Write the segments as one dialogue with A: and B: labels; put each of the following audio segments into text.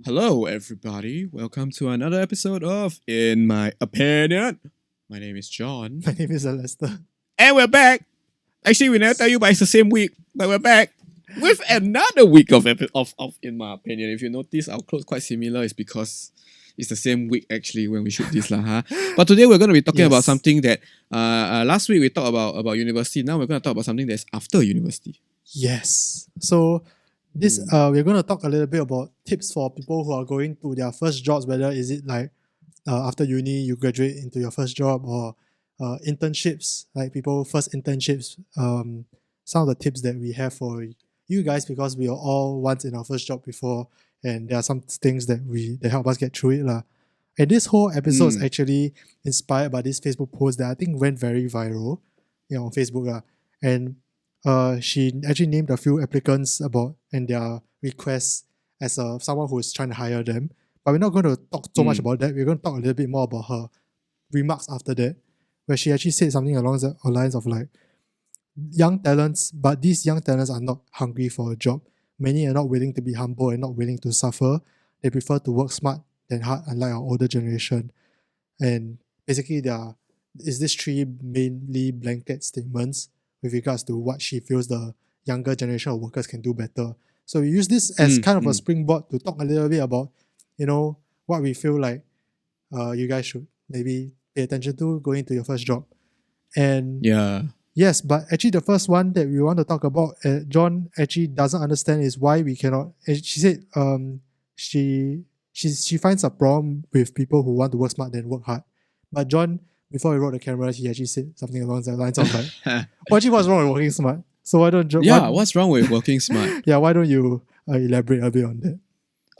A: Hello, everybody. Welcome to another episode of In My Opinion. My name is John.
B: My name is Lester.
A: And we're back. Actually, we never tell you, but it's the same week. But we're back with another week of In My Opinion. If you notice, our clothes quite similar. It's because it's the same week, actually, when we shoot this. But today, we're going to be talking about something that last week we talked about university. Now we're going to talk about something that's after university.
B: Yes. So this we're going to talk a little bit about tips for people who are going to their first jobs, whether is it like after uni you graduate into your first job, or internships, like people first internships. Some of the tips that we have for you guys, because we are all once in our first job before, and there are some things that help us get through it lah. And this whole episode is actually inspired by this Facebook post that I think went very viral, on Facebook lah. And she actually named a few applicants about and their requests as someone who is trying to hire them. But we're not going to talk so much about that. We're going to talk a little bit more about her remarks after that, where she actually said something along the lines of like, young talents, but these young talents are not hungry for a job. Many are not willing to be humble and not willing to suffer. They prefer to work smart than hard, unlike our older generation. And basically, there is this three mainly blanket statements with regards to what she feels the younger generation of workers can do better. So we use this as kind of a springboard to talk a little bit about, what we feel like you guys should maybe pay attention to going to your first job. And yes, but actually the first one that we want to talk about, John actually doesn't understand, is why we cannot. She said she finds a problem with people who want to work smart than work hard. But John, before he wrote the camera, he actually said something along the lines of like, actually, what's wrong with working smart? So why don't
A: what's wrong with working smart?
B: Why don't you elaborate a bit on that?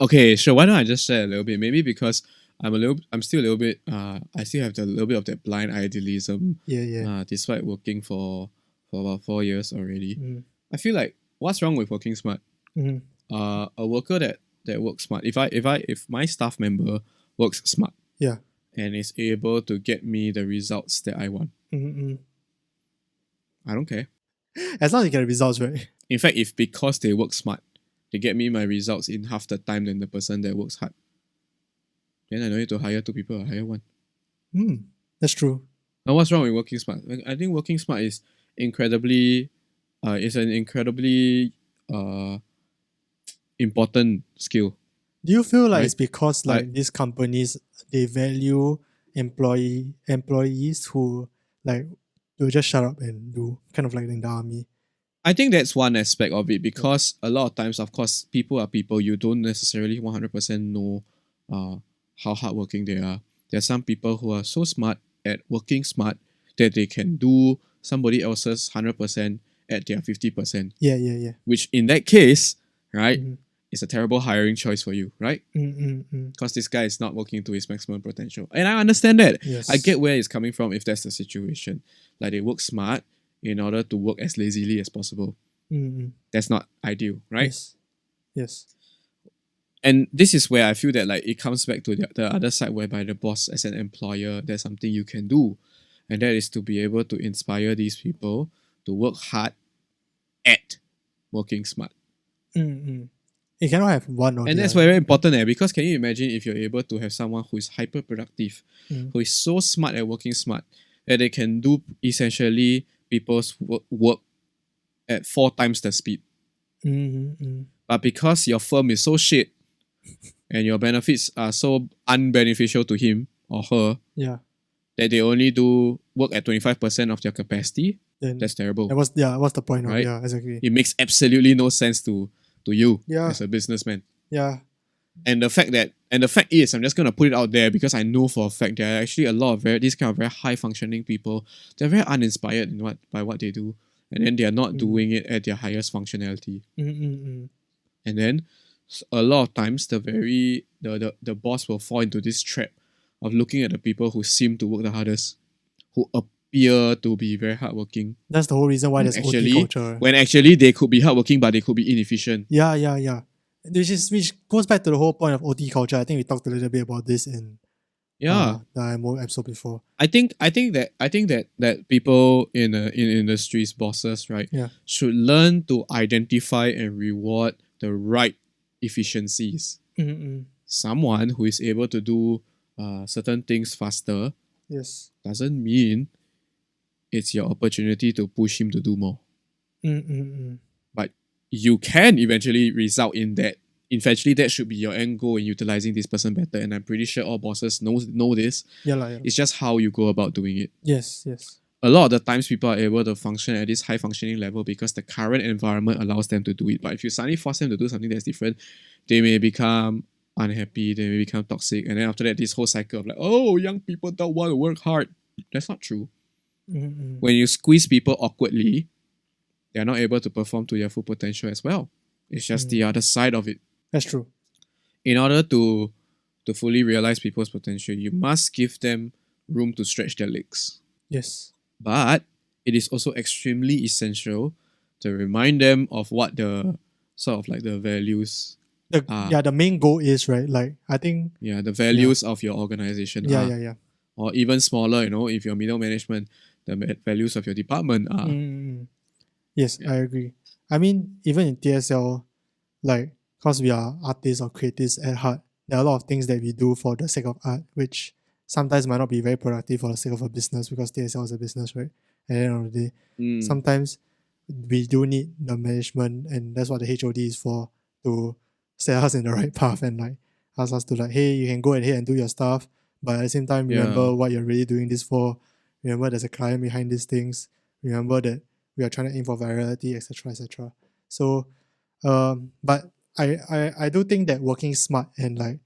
A: Okay, sure. Why don't I just share a little bit? Maybe because I'm still a little bit I still have a little bit of that blind idealism. Despite working for about 4 years already. I feel like what's wrong with working smart? A worker that works smart. If my staff member works smart, and is able to get me the results that I want, I don't care.
B: As long as you get the results, right?
A: In fact, if because they work smart, they get me my results in half the time than the person that works hard, then I don't need to hire two people, I hire one.
B: That's true.
A: Now, what's wrong with working smart? I think working smart is an incredibly important skill.
B: Do you feel like it's because these companies, they value employees who will just shut up and do, kind of like in the army?
A: I think that's one aspect of it, because a lot of times, of course, people are people. You don't necessarily 100% know how hardworking they are. There are some people who are so smart at working smart that they can do somebody else's 100% at their 50%.
B: Yeah.
A: Which in that case, right, is a terrible hiring choice for you, right? Because this guy is not working to his maximum potential. And I understand that.
B: Yes.
A: I get where it's coming from if that's the situation. Like, they work smart in order to work as lazily as possible. That's not ideal, right?
B: Yes.
A: And this is where I feel that it comes back to the other side, whereby the boss, as an employer, there's something you can do. And that is to be able to inspire these people to work hard at working smart.
B: You cannot have one or
A: and that's very important, because can you imagine if you're able to have someone who is hyper productive, who is so smart at working smart, that they can do essentially people's work at 4 times the speed. But because your firm is so shit and your benefits are so unbeneficial to him or her, that they only do work at 25% of their capacity, then that's terrible.
B: What's the point,
A: right?
B: Yeah, exactly.
A: It makes absolutely no sense to you as a businessman. And the fact is, I'm just gonna put it out there, because I know for a fact there are actually a lot of these kind of very high functioning people. They're very uninspired by what they do, and then they are not doing it at their highest functionality. And then a lot of times the boss will fall into this trap of looking at the people who seem to work the hardest, who appear to be very hardworking.
B: That's the whole reason why there's OT culture.
A: When actually they could be hardworking, but they could be inefficient.
B: Yeah. Which goes back to the whole point of OT culture. I think we talked a little bit about this in the IMO episode before.
A: I think that people in industries, bosses, right, should learn to identify and reward the right efficiencies. Someone who is able to do certain things faster
B: Yes.
A: doesn't mean it's your opportunity to push him to do more. But you can eventually result in that. Eventually, that should be your end goal in utilizing this person better. And I'm pretty sure all bosses know this.
B: Yeah.
A: It's just how you go about doing it.
B: Yes.
A: A lot of the times, people are able to function at this high functioning level because the current environment allows them to do it. But if you suddenly force them to do something that's different, they may become unhappy, they may become toxic. And then after that, this whole cycle of like, oh, young people don't want to work hard. That's not true. When you squeeze people awkwardly, they're not able to perform to their full potential as well. It's just the other side of it.
B: That's true.
A: In order to fully realize people's potential, you must give them room to stretch their legs.
B: Yes.
A: But it is also extremely essential to remind them of what the sort of like the values are.
B: The main goal is, right? Like, I think...
A: Yeah, the values of your organization are.
B: Yeah.
A: Or even smaller, if you're middle management, the values of your department are.
B: Yes, I agree. I mean, even in TSL, like, because we are artists or creatives at heart, there are a lot of things that we do for the sake of art, which sometimes might not be very productive for the sake of a business, because TSL is a business, right? At the end of the day, sometimes we do need the management, and that's what the HOD is for, to set us in the right path and like ask us to like, hey, you can go ahead and do your stuff, but at the same time, remember what you're really doing this for. Remember there's a client behind these things. Remember that we are trying to aim for virality, etc., etc. So, but I do think that working smart and like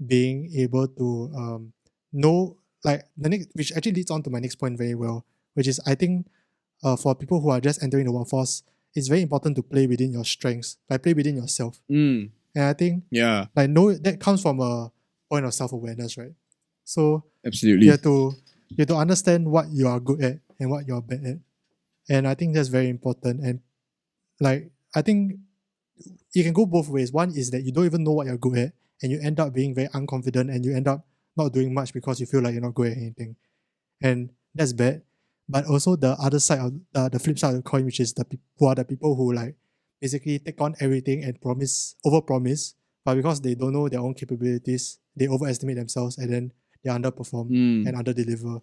B: being able to know, like, the next, which actually leads on to my next point very well, which is, I think for people who are just entering the workforce, it's very important to play within your strengths, like play within yourself. And I think like that comes from a point of self-awareness, right? So
A: absolutely,
B: you have to understand what you are good at and what you're bad at. And I think that's very important. And like, I think it can go both ways. One is that you don't even know what you're good at, and you end up being very unconfident, and you end up not doing much because you feel like you're not good at anything. And that's bad. But also the other side of the flip side of the coin, which is who are the people who like basically take on everything and overpromise, but because they don't know their own capabilities, they overestimate themselves, and then they underperform and underdeliver.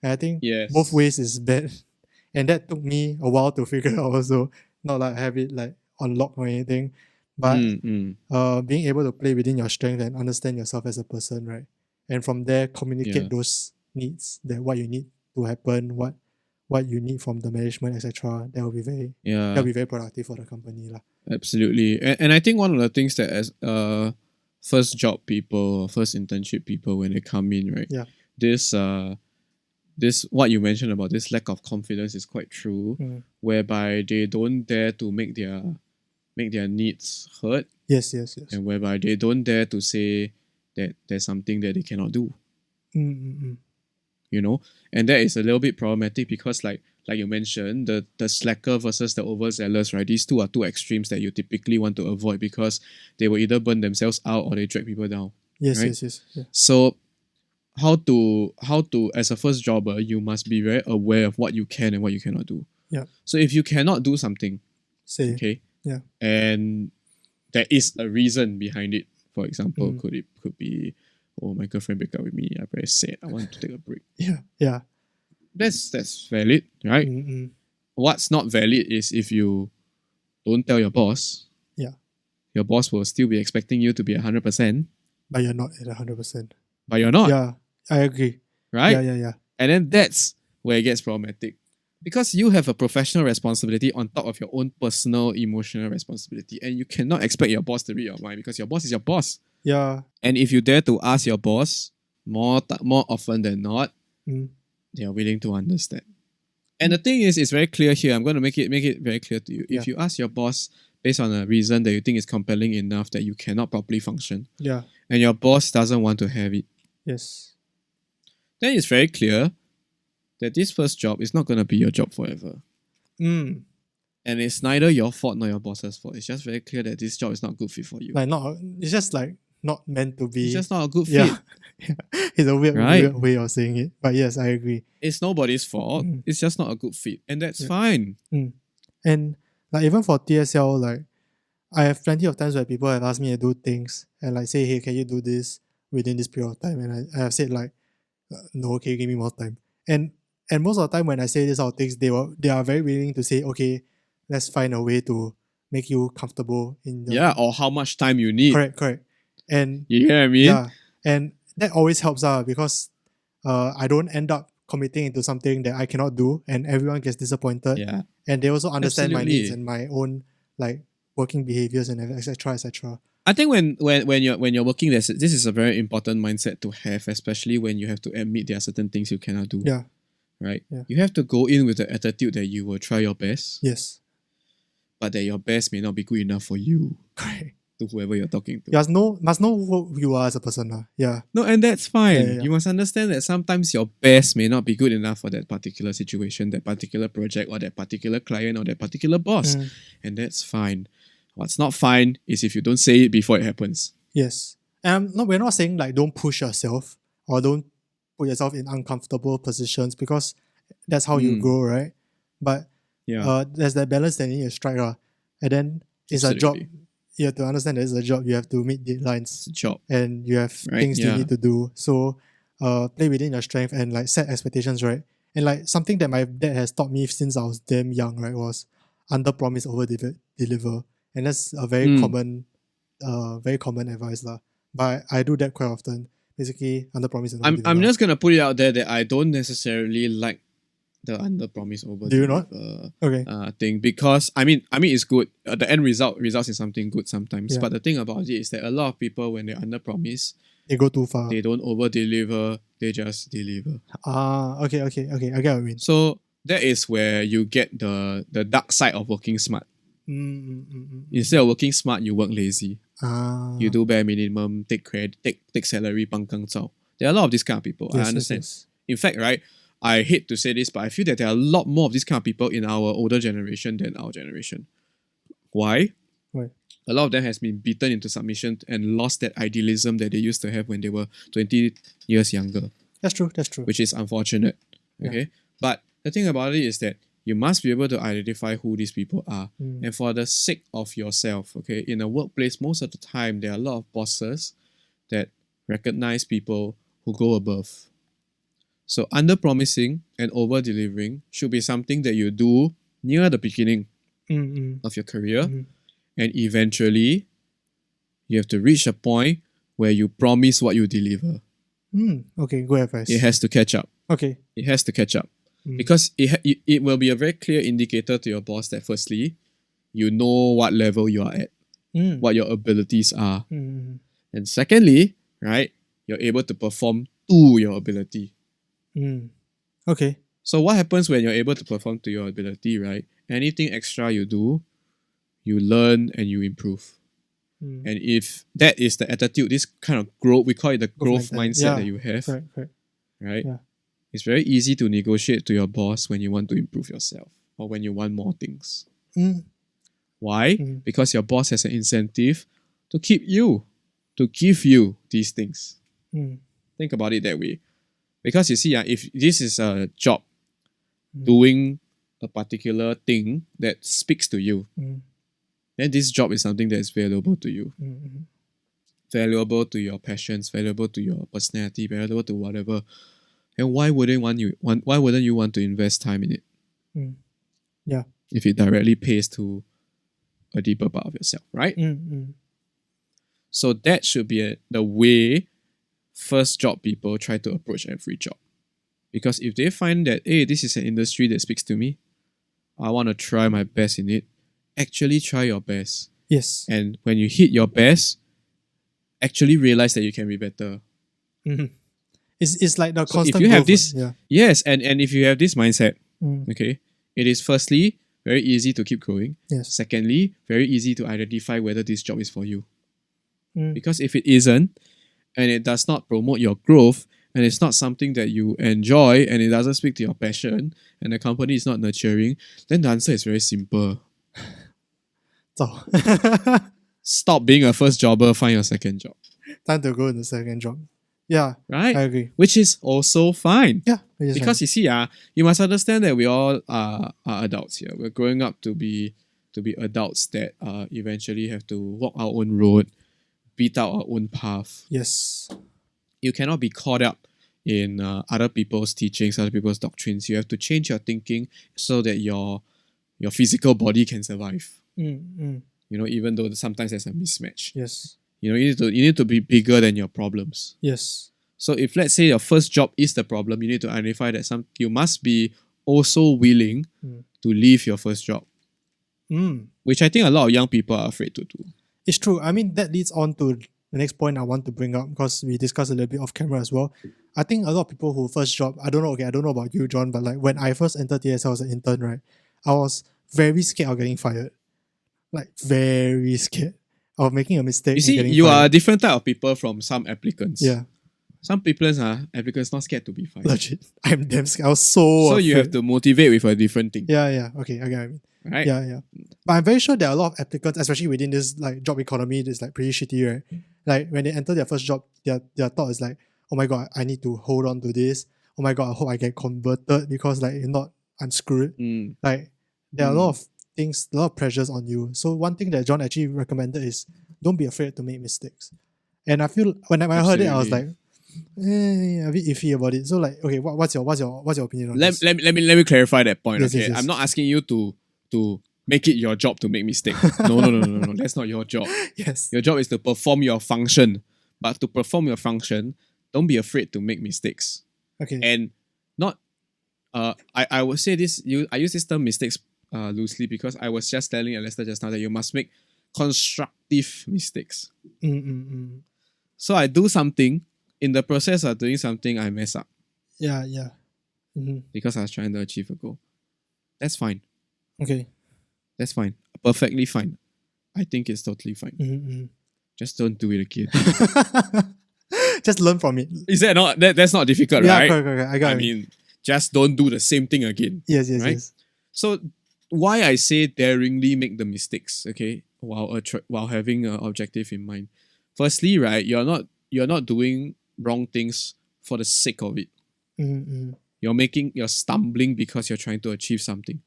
B: And I think both ways is bad. And that took me a while to figure out also. Not like I have it like on lock or anything. But being able to play within your strength and understand yourself as a person, right? And from there communicate those needs, that what you need to happen, what you need from the management, etc. That will be very productive for the company.
A: Absolutely. And I think one of the things that as first job people or first internship people, when they come in, right?
B: Yeah.
A: This what you mentioned about this lack of confidence is quite true, whereby they don't dare to make their needs heard.
B: Yes.
A: And whereby they don't dare to say that there's something that they cannot do. And that is a little bit problematic because like you mentioned, the slacker versus the overzealous, right? These two are two extremes that you typically want to avoid because they will either burn themselves out or they drag people down.
B: Yes.
A: Yeah. So how to as a first jobber, you must be very aware of what you can and what you cannot do.
B: Yeah.
A: So if you cannot do something, okay, and there is a reason behind it. For example, could be, oh, my girlfriend break up with me. I'm very sad. I want to take a break.
B: Yeah.
A: That's valid, right? What's not valid is if you don't tell your boss.
B: Yeah.
A: Your boss will still be expecting you to be 100%.
B: But you're not at 100%.
A: But you're not.
B: Yeah, I agree.
A: Right?
B: Yeah.
A: And then that's where it gets problematic. Because you have a professional responsibility on top of your own personal emotional responsibility. And you cannot expect your boss to read your mind because your boss is your boss.
B: Yeah.
A: And if you dare to ask your boss more often than not, they are willing to understand. And the thing is, it's very clear here. I'm going to make it very clear to you. If you ask your boss based on a reason that you think is compelling enough that you cannot properly function, and your boss doesn't want to have it, then it's very clear that this first job is not going to be your job forever. And it's neither your fault nor your boss's fault. It's just very clear that this job is not a good fit for you.
B: It's just like not meant to be.
A: It's just not a good fit.
B: It's a weird way of saying it. But yes, I agree.
A: It's nobody's fault. It's just not a good fit. And that's fine.
B: And like even for TSL, like I have plenty of times where people have asked me to do things and like say, hey, can you do this within this period of time? And I have said like, no, can you give me more time? And and most of the time when I say these sort of things, they are very willing to say, okay, let's find a way to make you comfortable in the
A: Yeah, or how much time you need.
B: correct. And
A: You hear what I mean?
B: yeah, and that always helps because I don't end up committing into something that I cannot do, and everyone gets disappointed.
A: Yeah.
B: And they also understand my needs
A: Absolutely.
B: and my own like working behaviors and etc. etc.
A: I think when you're working, this is a very important mindset to have, especially when you have to admit there are certain things you cannot do.
B: Yeah.
A: Right?
B: Yeah.
A: You have to go in with the attitude that you will try your best,
B: Yes.
A: but that your best may not be good enough for you,
B: Correct.
A: to whoever you're talking to.
B: You must know who you are as a person. Yeah.
A: No, and that's fine.
B: Yeah.
A: You must understand that sometimes your best may not be good enough for that particular situation, that particular project, or that particular client, or that particular boss. And that's fine. What's not fine is if you don't say it before it happens.
B: Yes. And we're not saying like don't push yourself or don't put yourself in uncomfortable positions because that's how you grow, right? But there's that balance that you need to strike. And then it's
A: Absolutely.
B: a job. You have to understand that it's a job. You have to meet deadlines.
A: It's a job.
B: And you have things you need to do. So play within your strength and like set expectations, right? And like something that my dad has taught me since I was damn young, right, was under promise, over deliver. And that's a very common advice. But I do that quite often. Basically, under promise and over deliver.
A: I'm just gonna put it out there that I don't necessarily like the under promise over
B: do you not? Okay.
A: Thing, because I mean it's good. The end results in something good sometimes. But the thing about it is that a lot of people, when they under promise,
B: they go too far.
A: They don't over deliver. They just deliver.
B: Okay. I get what you mean.
A: So that is where you get the dark side of working smart. Instead of working smart, you work lazy. You do bare minimum, take credit, take salary, pang kang zao. There are a lot of these kind of people. I understand.
B: Yes.
A: In fact, right, I hate to say this, but I feel that there are a lot more of these kind of people in our older generation than our generation. Why? A lot of them has been beaten into submission and lost that idealism that they used to have when they were 20 years younger.
B: That's true.
A: Which is unfortunate. Okay? But the thing about it is that you must be able to identify who these people are. And for the sake of yourself, okay, in a workplace, most of the time, there are a lot of bosses that recognize people who go above. So under-promising and over-delivering should be something that you do near the beginning of your career. And eventually, you have to reach a point where you promise what you deliver.
B: Okay, good advice.
A: It has to catch up.
B: Okay.
A: It has to catch up. Because it will be a very clear indicator to your boss that firstly, you know what level you are at, what your abilities are. And secondly, right, you're able to perform to your ability.
B: Okay.
A: So what happens when you're able to perform to your ability, right? Anything extra you do, you learn and you improve. And if that is the attitude, this kind of growth, we call it the growth mindset that you have,
B: correct.
A: Right? Yeah. It's very easy to negotiate to your boss when you want to improve yourself or when you want more things. Why? Because your boss has an incentive to keep you, to give you these things. Think about it that way. Because you see, if this is a job, doing a particular thing that speaks to you, then this job is something that is valuable to you. Valuable to your passions, valuable to your personality, valuable to whatever. And why wouldn't you want to invest time in it?
B: Yeah.
A: If it directly pays to a deeper part of yourself, right? So that should be the way first job people try to approach every job. Because if they find that, hey, this is an industry that speaks to me, I want to try my best in it, actually try your best.
B: Yes.
A: And when you hit your best, actually realize that you can be better.
B: It's like the
A: So
B: constant
A: if you have
B: growth,
A: this, yes, and if you have this mindset, okay, it is firstly very easy to keep growing.
B: Yes.
A: Secondly, very easy to identify whether this job is for you. Because if it isn't, and it does not promote your growth, and it's not something that you enjoy, and it doesn't speak to your passion, and the company is not nurturing, then the answer is very simple. Stop being a first jobber, find your second job.
B: Time to go in the second job. Yeah,
A: right?
B: I agree.
A: Which is also fine.
B: Yeah,
A: because you see, you must understand that we all are adults here. We're growing up to be adults that eventually have to walk our own road, beat out our own path.
B: Yes.
A: You cannot be caught up in other people's teachings, other people's doctrines. You have to change your thinking so that your physical body can survive. Even though sometimes there's a mismatch.
B: Yes.
A: You need to be bigger than your problems.
B: Yes.
A: So if let's say your first job is the problem, you need to identify that you must be also willing to leave your first job. Which I think a lot of young people are afraid to do.
B: It's true. I mean, that leads on to the next point I want to bring up, because we discussed a little bit off camera as well. I think a lot of people who first job, I don't know about you, John, but like when I first entered TSL as an intern, right, I was very scared of getting fired. Like very scared of making a mistake.
A: You see, you are a different type of people from some applicants.
B: Yeah.
A: Some applicants not scared to be fired.
B: Legit. I'm damn scared. I was so afraid.
A: You have to motivate with a different thing.
B: Yeah. Okay, I get what I mean.
A: Right?
B: Yeah. But I'm very sure there are a lot of applicants, especially within this like job economy, that's like pretty shitty, right? Like when they enter their first job, their thought is like, oh my god, I need to hold on to this. Oh my god, I hope I get converted, because like if not, I'm screwed. Like there are a lot of things, a lot of pressures on you. So one thing that John actually recommended is don't be afraid to make mistakes. And I feel when I heard it, I was like, a bit iffy about it. So like, okay, what's your opinion on this?
A: Let me clarify that point.
B: Yes,
A: okay,
B: yes.
A: I'm not asking you to make it your job to make mistakes. No. That's not your job.
B: Yes.
A: Your job is to perform your function. But to perform your function, don't be afraid to make mistakes.
B: Okay.
A: And not I would say this, I use this term mistakes loosely, because I was just telling Lester just now that you must make constructive mistakes. So I do something, in the process of doing something, I mess up.
B: Yeah.
A: Because I was trying to achieve a goal. That's fine.
B: Okay.
A: That's fine. Perfectly fine. I think it's totally fine. Just don't do it again.
B: Just learn from it.
A: Is that not that's not difficult,
B: yeah,
A: right?
B: Correct. I
A: mean, just don't do the same thing again.
B: Yes.
A: Right?
B: Yes.
A: So why I say daringly make the mistakes, okay, while having an objective in mind. Firstly, right, you're not doing wrong things for the sake of it. You're stumbling because you're trying to achieve something.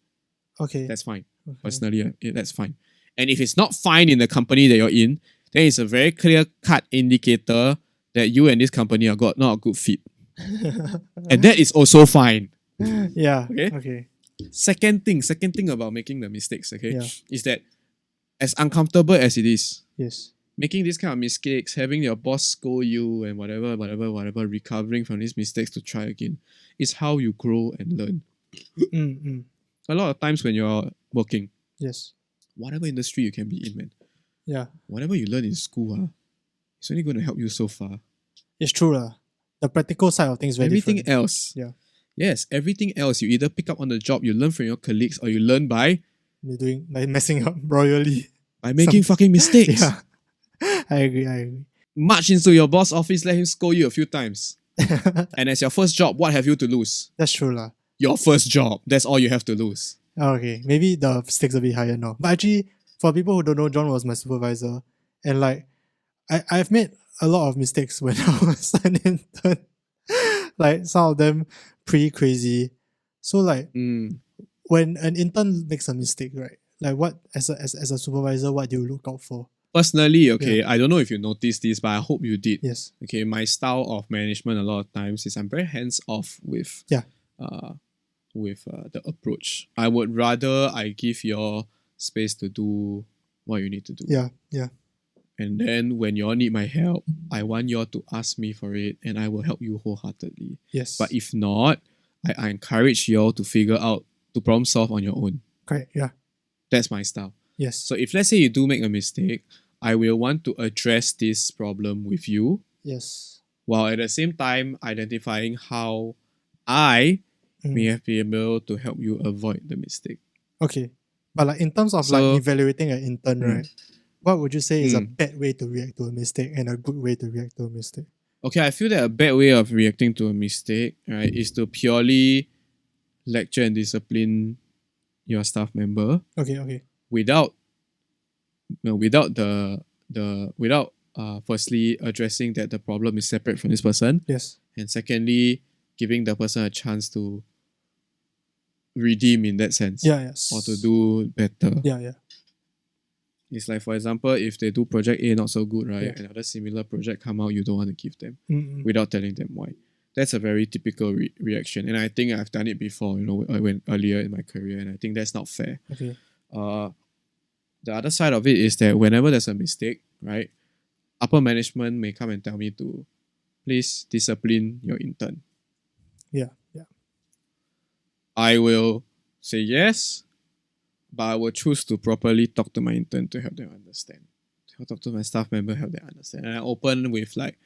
B: Okay.
A: That's fine. Okay. Personally, that's fine. And if it's not fine in the company that you're in, then it's a very clear-cut indicator that you and this company are not a good fit. And that is also fine.
B: Yeah.
A: Okay. Second thing about making the mistakes, okay,
B: Yeah.
A: is that as uncomfortable as it is,
B: Yes,
A: making these kind of mistakes, having your boss scold you and whatever, recovering from these mistakes to try again, is how you grow and learn. A lot of times when you're working,
B: yes,
A: whatever industry you can be in, man,
B: yeah,
A: whatever you learn in school, it's only going to help you so far.
B: It's true. The practical side of things is very
A: Everything
B: different.
A: else.
B: Yeah.
A: Yes, everything else you either pick up on the job, you learn from your colleagues, or you learn by
B: messing up royally.
A: By making fucking mistakes.
B: Yeah. I agree.
A: March into your boss' office, let him scold you a few times. And as your first job, what have you to lose?
B: That's true.
A: Your first job. That's all you have to lose.
B: Okay, maybe the stakes a bit higher now. But actually, for people who don't know, John was my supervisor. And like, I've made a lot of mistakes when I was an intern. Like, some of them pretty crazy. So like, when an intern makes a mistake, right? Like, what as a supervisor, what do you look out for?
A: Personally, okay, I don't know if you noticed this, but I hope you did.
B: Yes.
A: Okay, my style of management a lot of times is I'm very hands-off with the approach. I would rather I give your space to do what you need to do.
B: Yeah.
A: And then when you all need my help, I want you all to ask me for it and I will help you wholeheartedly.
B: Yes.
A: But if not, I encourage you all to figure out, to problem solve on your own.
B: Correct, yeah.
A: That's my style.
B: Yes.
A: So if let's say you do make a mistake, I will want to address this problem with you.
B: Yes.
A: While at the same time identifying how I may have been able to help you avoid the mistake.
B: Okay. But like in terms of like evaluating an intern, right? What would you say is a bad way to react to a mistake and a good way to react to a mistake?
A: Okay, I feel that a bad way of reacting to a mistake, right, is to purely lecture and discipline your staff member.
B: Okay.
A: Without firstly addressing that the problem is separate from this person.
B: Yes.
A: And secondly, giving the person a chance to redeem in that sense.
B: Yeah, yes.
A: Or to do better.
B: Yeah.
A: It's like, for example, if they do project A not so good, right?
B: Yeah.
A: Another similar project come out, you don't want to give them
B: Mm-mm.
A: without telling them why. That's a very typical reaction. And I think I've done it before, I went earlier in my career, and I think that's not fair.
B: Okay.
A: The other side of it is that whenever there's a mistake, right, upper management may come and tell me to please discipline your intern.
B: Yeah.
A: I will say yes, but I will choose to properly talk to my intern to help them understand. To talk to my staff member, help them understand. And I open with like,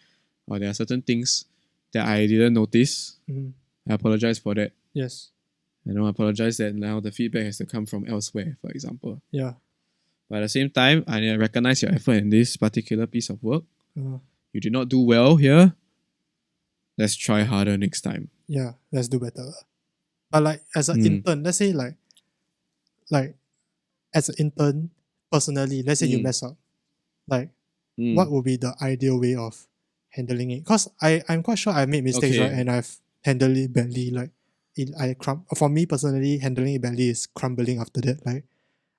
A: there are certain things that I didn't notice.
B: Mm-hmm.
A: I apologize for that.
B: Yes.
A: I apologize that now the feedback has to come from elsewhere, for example.
B: Yeah.
A: But at the same time, I recognize your effort in this particular piece of work.
B: Uh,
A: You did not do well here. Let's try harder next time.
B: Yeah, let's do better. But like as an intern, let's say like as an intern, personally, let's say you mess up. Like what would be the ideal way of handling it? Because I'm quite sure I made mistakes, right? And I've handled it badly. Like for me personally, handling it badly is crumbling after that. Like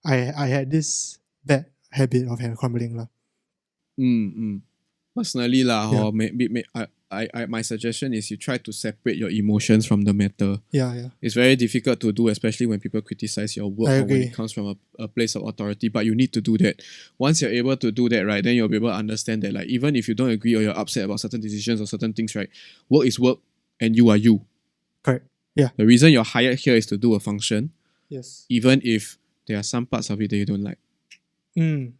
B: I had this bad habit of crumbling.
A: Personally, my suggestion is you try to separate your emotions from the matter.
B: Yeah.
A: It's very difficult to do, especially when people criticize your work or when it comes from a place of authority, but you need to do that. Once you're able to do that, right, then you'll be able to understand that, like, even if you don't agree or you're upset about certain decisions or certain things, right, work is work and you are you.
B: Correct. Yeah.
A: The reason you're hired here is to do a function.
B: Yes.
A: Even if there are some parts of it that you don't like.
B: And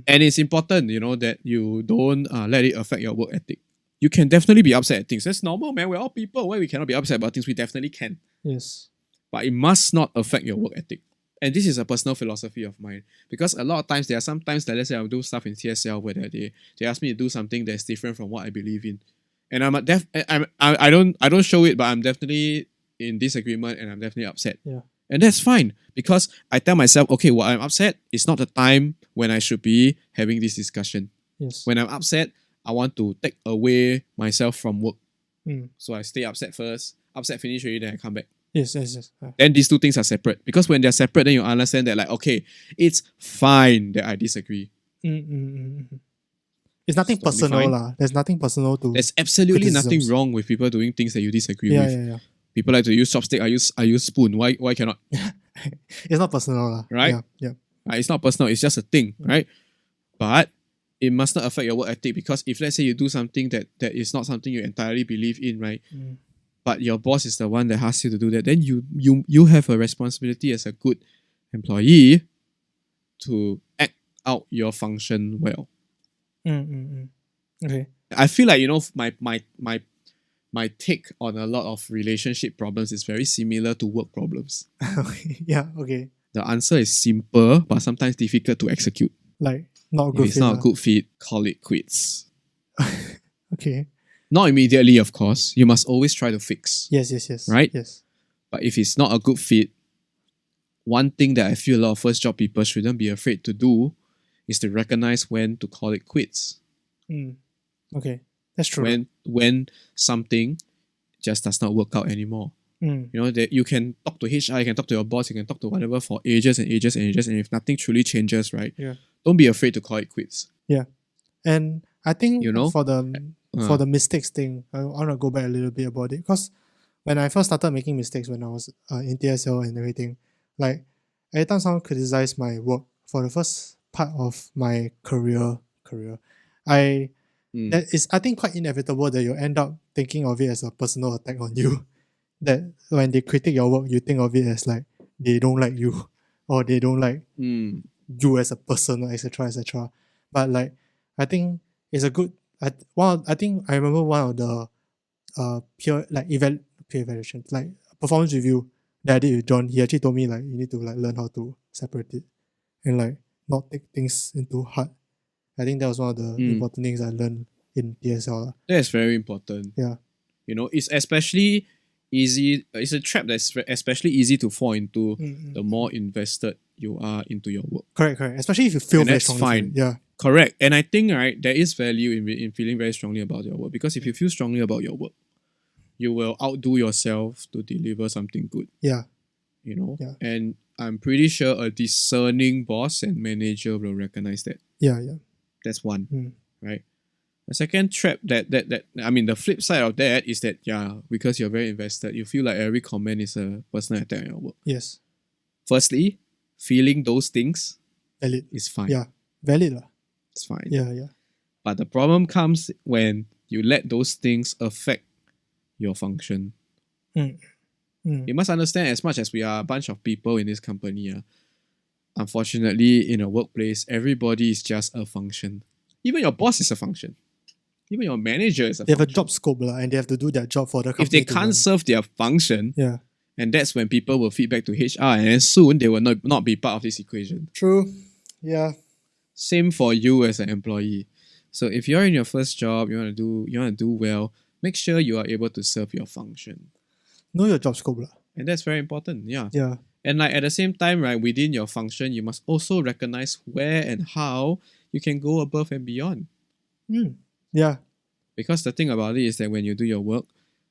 A: it's important, that you don't let it affect your work ethic. You can definitely be upset at things. That's normal, man. We're all people. Why we cannot be upset about things? We definitely can.
B: Yes.
A: But it must not affect your work ethic. And this is a personal philosophy of mine. Because a lot of times, there are some times that, let's say, I'll do stuff in TSL where they ask me to do something that's different from what I believe in. And I don't show it, but I'm definitely in disagreement and I'm definitely upset.
B: Yeah.
A: And that's fine, because I tell myself, okay, what I'm upset is not the time when I should be having this discussion.
B: Yes.
A: When I'm upset, I want to take away myself from work.
B: Mm.
A: So I stay upset first. Upset finish already, then I come back.
B: Yes.
A: Then these two things are separate. Because when they're separate, then you understand that, like, okay, it's fine that I disagree.
B: It's nothing personal lah. There's nothing personal to.
A: There's absolutely
B: criticisms.
A: nothing wrong with people doing things that you disagree with.
B: Yeah.
A: People like to use chopstick. I use spoon. Why cannot?
B: It's not personal lah.
A: Right?
B: Yeah.
A: It's not personal. It's just a thing, right? But it must not affect your work ethic, because if, let's say, you do something that is not something you entirely believe in, right? But your boss is the one that asks you to do that, then you have a responsibility as a good employee to act out your function well.
B: Okay.
A: I feel like, my take on a lot of relationship problems is very similar to work problems.
B: Yeah, okay.
A: The answer is simple, but sometimes difficult to execute.
B: Like, not a good fit.
A: If it's not a good fit, call it quits.
B: Okay.
A: Not immediately, of course. You must always try to fix.
B: Yes.
A: Right?
B: Yes.
A: But if it's not a good fit, one thing that I feel a lot of first job people shouldn't be afraid to do is to recognize when to call it quits.
B: Okay. That's true.
A: When something just does not work out anymore. That you can talk to HR, you can talk to your boss, you can talk to whatever for ages and ages and ages, and if nothing truly changes, right?
B: Yeah.
A: Don't be afraid to call it quits.
B: Yeah. And I think for the mistakes thing, I want to go back a little bit about it, because when I first started making mistakes when I was in TSL and everything, like every time someone criticized my work for the first part of my career, that is, I think, quite inevitable that you end up thinking of it as a personal attack on you. That when they critique your work, you think of it as like they don't like you, or they don't like you as a person, etc. But like, I think it's a good. I think I remember one of the peer evaluation, like performance review that I did with John. He actually told me, like, you need to like learn how to separate it and like not take things into heart. I think that was one of the important things I learned in TSL.
A: That's very important.
B: Yeah.
A: It's especially easy. It's a trap that's especially easy to fall into the more invested you are into your work.
B: Correct. Especially if you feel very strongly.
A: Fine.
B: Yeah.
A: Correct. And I think, right, there is value in feeling very strongly about your work, because if you feel strongly about your work, you will outdo yourself to deliver something good.
B: Yeah.
A: And I'm pretty sure a discerning boss and manager will recognize that.
B: Yeah.
A: That's one, right? The second trap that the flip side of that is that because you're very invested, you feel like every comment is a personal attack on your work.
B: Yes.
A: Firstly, feeling those things
B: Valid.
A: is fine.
B: Yeah. Valid.
A: It's fine.
B: Yeah.
A: But the problem comes when you let those things affect your function. You must understand, as much as we are a bunch of people in this company, unfortunately, in a workplace, everybody is just a function. Even your boss is a function. Even your manager is a function.
B: They have a job scope and they have to do their job for the company.
A: If they can't serve their function,
B: yeah.
A: And that's when people will feedback to HR, and then soon they will not be part of this equation.
B: True. Yeah.
A: Same for you as an employee. So if you're in your first job, you want to do well, make sure you are able to serve your function.
B: Know your job scope.
A: And that's very important. Yeah.
B: Yeah.
A: And like at the same time, right, within your function, you must also recognize where and how you can go above and beyond.
B: Yeah.
A: Because the thing about it is that when you do your work,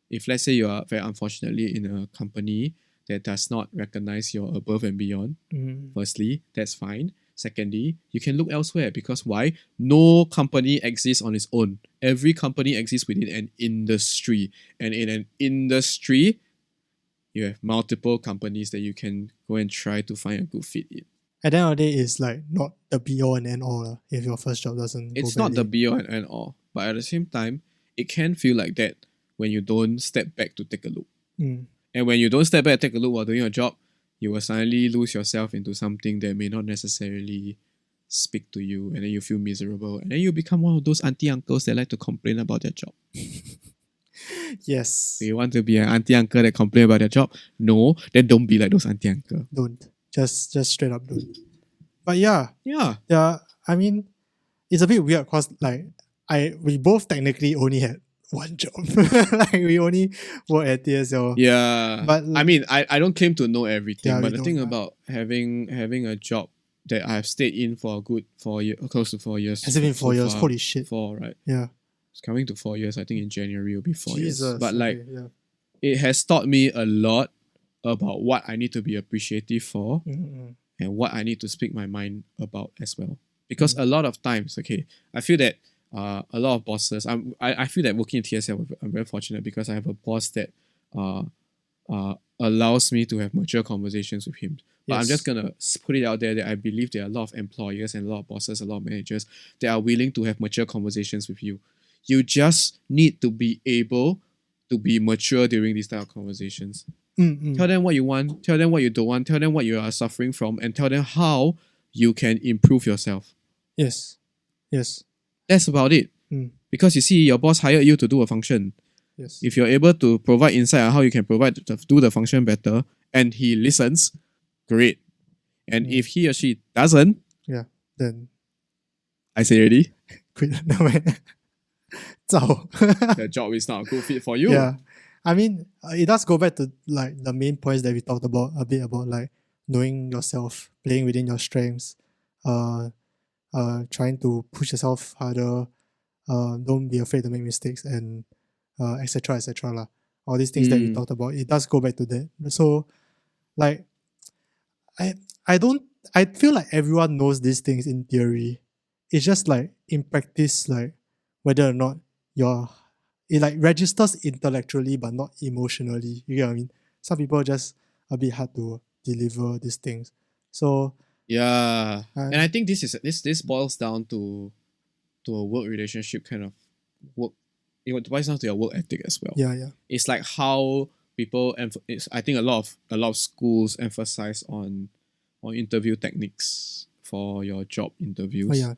A: if let's say you are very unfortunately in a company that does not recognize your above and beyond, firstly, that's fine. Secondly, you can look elsewhere, because why? No company exists on its own. Every company exists within an industry. And in an industry, you have multiple companies that you can go and try to find a good fit in.
B: At the end of the day, it's like not the be all and end all if your first job doesn't go
A: It's not
B: badly.
A: the be all and end all. But at the same time, it can feel like that when you don't step back to take a look. And when you don't step back and take a look while doing your job, you will suddenly lose yourself into something that may not necessarily speak to you, and then you feel miserable, and then you become one of those auntie uncles that like to complain about their job.
B: Yes.
A: Do you want to be an auntie uncle that complain about their job? No, then don't be like those auntie uncle.
B: Don't. Just straight up don't. But yeah. I mean, it's a bit weird because we both technically only had one job. We only work at TSL.
A: Yeah.
B: But
A: I mean, I don't claim to know everything, but the thing
B: don't,
A: about having a job that I have stayed in for a good 4 years, close to 4 years.
B: Has it been 4 years? Holy shit.
A: 4, right?
B: Yeah.
A: It's coming to 4 years. I think in January it'll be 4
B: Jesus,
A: years. But
B: okay,
A: it has taught me a lot about what I need to be appreciative for and what I need to speak my mind about as well. Because a lot of times, I feel that a lot of bosses, I feel that working in TSL, I'm very fortunate because I have a boss that allows me to have mature conversations with him. But I'm just going to put it out there that I believe there are a lot of employers and a lot of bosses, a lot of managers that are willing to have mature conversations with you. You just need to be able to be mature during these type of conversations. Tell them what you want, tell them what you don't want, tell them what you are suffering from, and tell them how you can improve yourself.
B: Yes.
A: That's about it. Because you see, your boss hired you to do a function.
B: Yes.
A: If you're able to provide insight on how you can do the function better, and he listens, great. And if he or she doesn't,
B: then
A: I say already,
B: quit. No man.
A: the job is not a good fit for you.
B: Yeah. I mean, it does go back to the main points that we talked about a bit about knowing yourself, playing within your strengths, trying to push yourself harder, don't be afraid to make mistakes, and etc. lah. All these things that we talked about, it does go back to that. So I feel like everyone knows these things in theory. It's just in practice, whether or not it registers intellectually but not emotionally. You get what I mean? Some people are just a bit hard to deliver these things. So
A: and I think this boils down to a work relationship kind of work. It boils down to your work ethic as well.
B: Yeah.
A: It's like how people I think a lot of schools emphasize on interview techniques for your job interviews.
B: Yeah.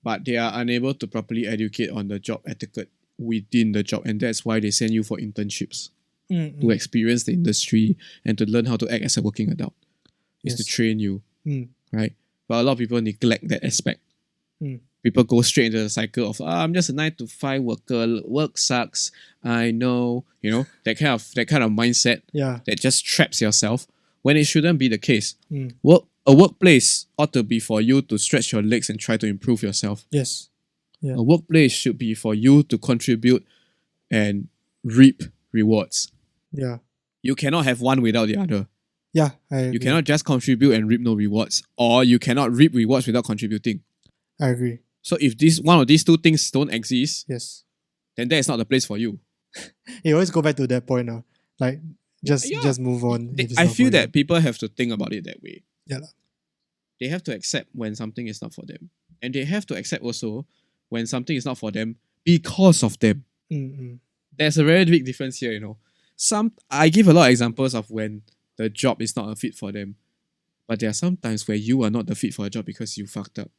A: But they are unable to properly educate on the job etiquette within the job, and that's why they send you for internships to experience the industry and to learn how to act as a working adult. Is to train you, right? But a lot of people neglect that aspect. People go straight into the cycle of I'm just a 9-to-5 worker. Work sucks. I know, that kind of mindset. That just traps yourself when it shouldn't be the case. A workplace ought to be for you to stretch your legs and try to improve yourself.
B: Yes. Yeah.
A: A workplace should be for you to contribute and reap rewards.
B: Yeah.
A: You cannot have one without the other.
B: Yeah, I agree.
A: You cannot just contribute and reap no rewards, or you cannot reap rewards without contributing.
B: I agree.
A: So if one of these two things don't exist,
B: Yes,
A: then that is not the place for you.
B: you always go back to that point now. Like just move on.
A: I feel that people have to think about it that way.
B: Yeah.
A: They have to accept when something is not for them. And they have to accept also when something is not for them because of them.
B: Mm-hmm.
A: There's a very big difference here, I give a lot of examples of when the job is not a fit for them. But there are some times where you are not the fit for a job because you fucked up.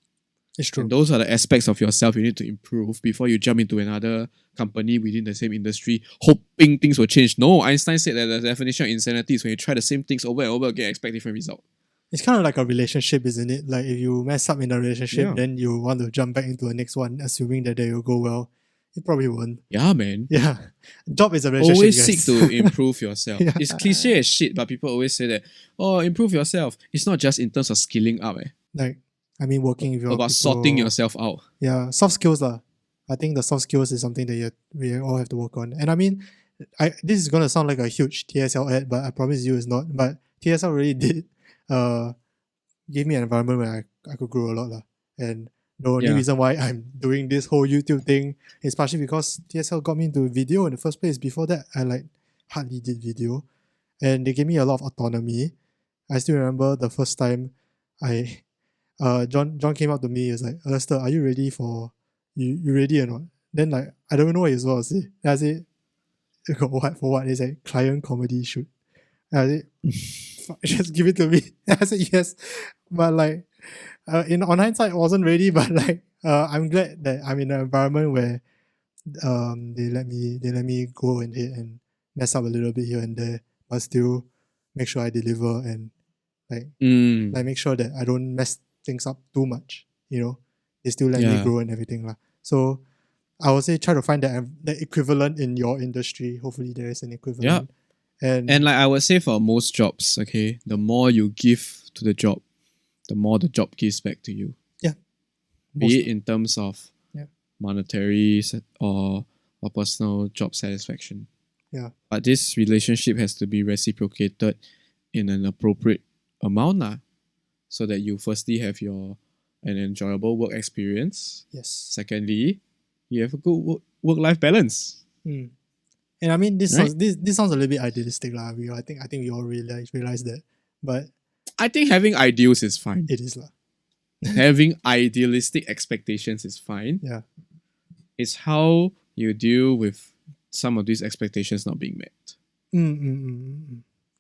B: It's true.
A: And those are the aspects of yourself you need to improve before you jump into another company within the same industry, hoping things will change. No, Einstein said that the definition of insanity is when you try the same things over and over again, expect different results.
B: It's kind of like a relationship, isn't it? Like if you mess up in a relationship, then you want to jump back into the next one, assuming that they will go well. It probably won't.
A: Yeah, man.
B: Yeah. Job is a relationship.
A: Always seek to improve yourself. It's cliche as shit, but people always say that, improve yourself. It's not just in terms of skilling up.
B: Like, working with your
A: about people, sorting yourself out.
B: Yeah, soft skills. I think the soft skills is something that we all have to work on. And this is going to sound like a huge TSL ad, but I promise you it's not. But TSL really did give me an environment where I could grow a lot. And the only reason why I'm doing this whole YouTube thing is partially because TSL got me into video in the first place. Before that, I hardly did video. And they gave me a lot of autonomy. I still remember the first time John came up to me. He was like, Lester, are you ready you ready or not? Then I don't know what he's going to say. Then I said, what for what? He said, client comedy shoot. And I said, just give it to me. And I said yes. But on hindsight, I wasn't ready. But I'm glad that I'm in an environment where they let me go ahead and mess up a little bit here and there, but still make sure I deliver and make sure that I don't mess things up too much. They still let me grow and everything. So I would say try to find the equivalent in your industry. Hopefully there is an equivalent.
A: And I would say for most jobs, okay, the more you give to the job, the more the job gives back to you.
B: Yeah.
A: Be it in terms of monetary or personal job satisfaction.
B: Yeah.
A: But this relationship has to be reciprocated in an appropriate amount, so that you firstly have an enjoyable work experience.
B: Yes.
A: Secondly, you have a good work-life balance.
B: And this sounds a little bit idealistic, I think we all realize that, but
A: I think having ideals is fine.
B: It is
A: Having idealistic expectations is fine.
B: Yeah.
A: It's how you deal with some of these expectations not being met.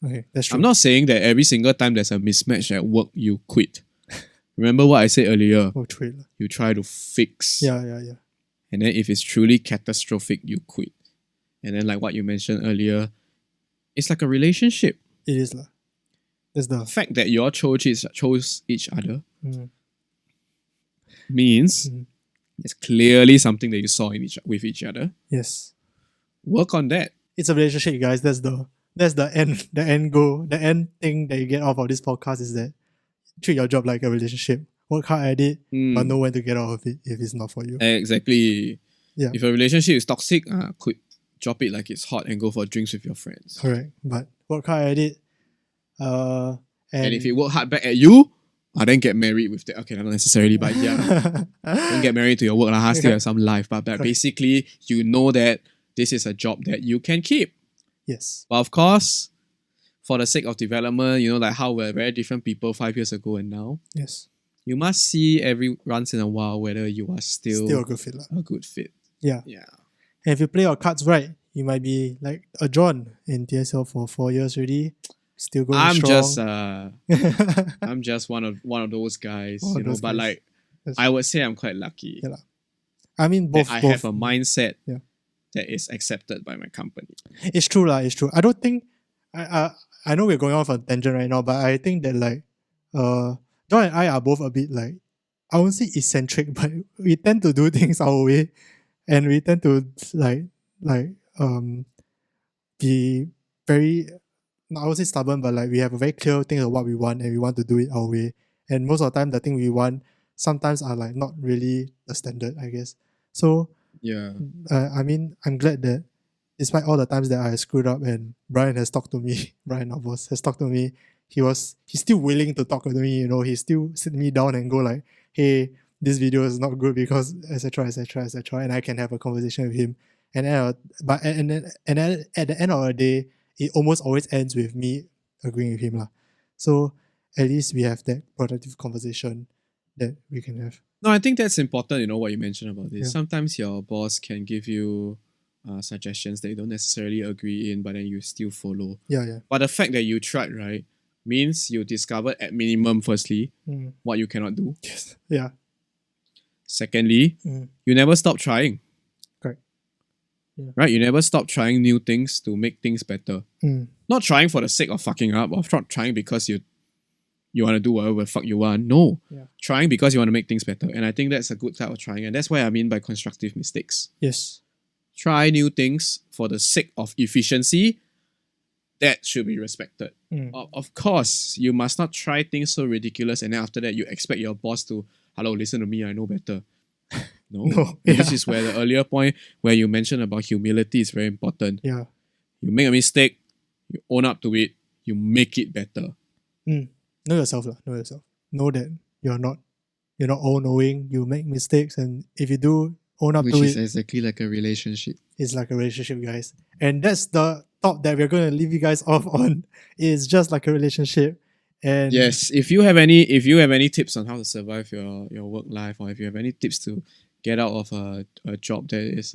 B: Okay, that's true.
A: I'm not saying that every single time there's a mismatch at work, you quit. Remember what I said earlier? You try to fix.
B: Yeah.
A: And then if it's truly catastrophic, you quit. And then like what you mentioned earlier, it's like a relationship.
B: It is. That's the
A: fact that you all chose each other means it's clearly something that you saw with each other.
B: Yes.
A: Work on that.
B: It's a relationship, guys. That's the end goal. The end thing that you get off of this podcast is that treat your job like a relationship. Work hard at it, but know when to get out of it if it's not for you.
A: Exactly.
B: Yeah.
A: If a relationship is toxic, quit. Drop it like it's hot and go for drinks with your friends.
B: Correct. But work hard at it. And
A: if it work hard back at you, then get married with that. Okay, not necessarily, but yeah. Don't get married to your work. Still have some life. But basically, you know that this is a job that you can keep.
B: Yes.
A: But of course, for the sake of development, how we're very different people 5 years ago and now.
B: Yes.
A: You must see every once in a while whether you are still
B: a good fit.
A: A good fit.
B: Yeah.
A: Yeah.
B: And if you play your cards right, you might be like a John in TSL for 4 years already. Still going strong.
A: I'm just one of those guys, but I would say I'm quite lucky.
B: Yeah. Both.
A: I have a mindset that is accepted by my company.
B: It's true. It's true. I don't think I know we're going off a tangent right now, but I think that John and I are both a bit I won't say eccentric, but we tend to do things our way, and we tend to be very, I would say stubborn, but we have a very clear thing of what we want and we want to do it our way. And most of the time, the thing we want sometimes are not really the standard, I guess. So
A: yeah,
B: I'm glad that despite all the times that I screwed up and Brian has talked to me, Brian, our boss, has talked to me, he's still willing to talk to me, you know, he still sit me down and go like, hey, this video is not good because etc etc etc, and I can have a conversation with him. And then, and then at the end of the day, it almost always ends with me agreeing with him lah. So at least we have that productive conversation that we can have.
A: No, I think that's important, you know, what you mentioned about this.
B: Yeah.
A: Sometimes your boss can give you suggestions that you don't necessarily agree in, but then you still follow.
B: Yeah.
A: But the fact that you tried, right, means you discovered at minimum, firstly, what you cannot do.
B: Yes. Yeah.
A: Secondly, you never stop trying.
B: Correct. Yeah.
A: Right? You never stop trying new things to make things better. Not trying for the sake of fucking up, or not trying because you want to do whatever the fuck you want. No.
B: Yeah.
A: Trying because you want to make things better. And I think that's a good type of trying. And that's what I mean by constructive mistakes.
B: Yes.
A: Try new things for the sake of efficiency. That should be respected. Of course, you must not try things so ridiculous and then after that you expect your boss to, hello, listen to me, I know better. No. This is where the earlier point where you mentioned about humility is very important.
B: Yeah.
A: You make a mistake, you own up to it, you make it better.
B: Know yourself lah. Know yourself. Know that you're not all knowing. You make mistakes, and if you do own up to it,
A: which is exactly like a relationship.
B: It's like a relationship, guys. And that's the thought that we're going to leave you guys off on. It's just like a relationship. And
A: yes, if you have any tips on how to survive your work life, or if you have any tips to get out of a job that is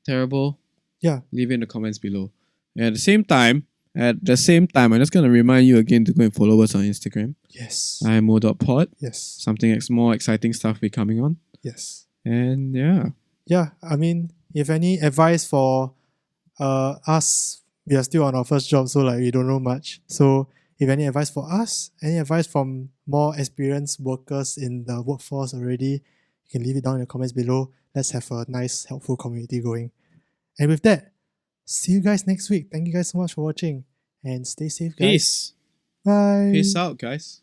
A: terrible, leave it in the comments below. And at the same time, I'm just going to remind you again to go and follow us on Instagram.
B: Yes.
A: IMO.pod.
B: Yes.
A: Something more exciting stuff will be coming on.
B: Yes.
A: And yeah.
B: Yeah, I mean, if any advice for us, we are still on our first job, so like we don't know much. So if any advice for us, any advice from more experienced workers in the workforce already, you can leave it down in the comments below. Let's have a nice, helpful community going. And with that, see you guys next week. Thank you guys so much for watching and stay safe, guys.
A: Peace.
B: Bye.
A: Peace out, guys.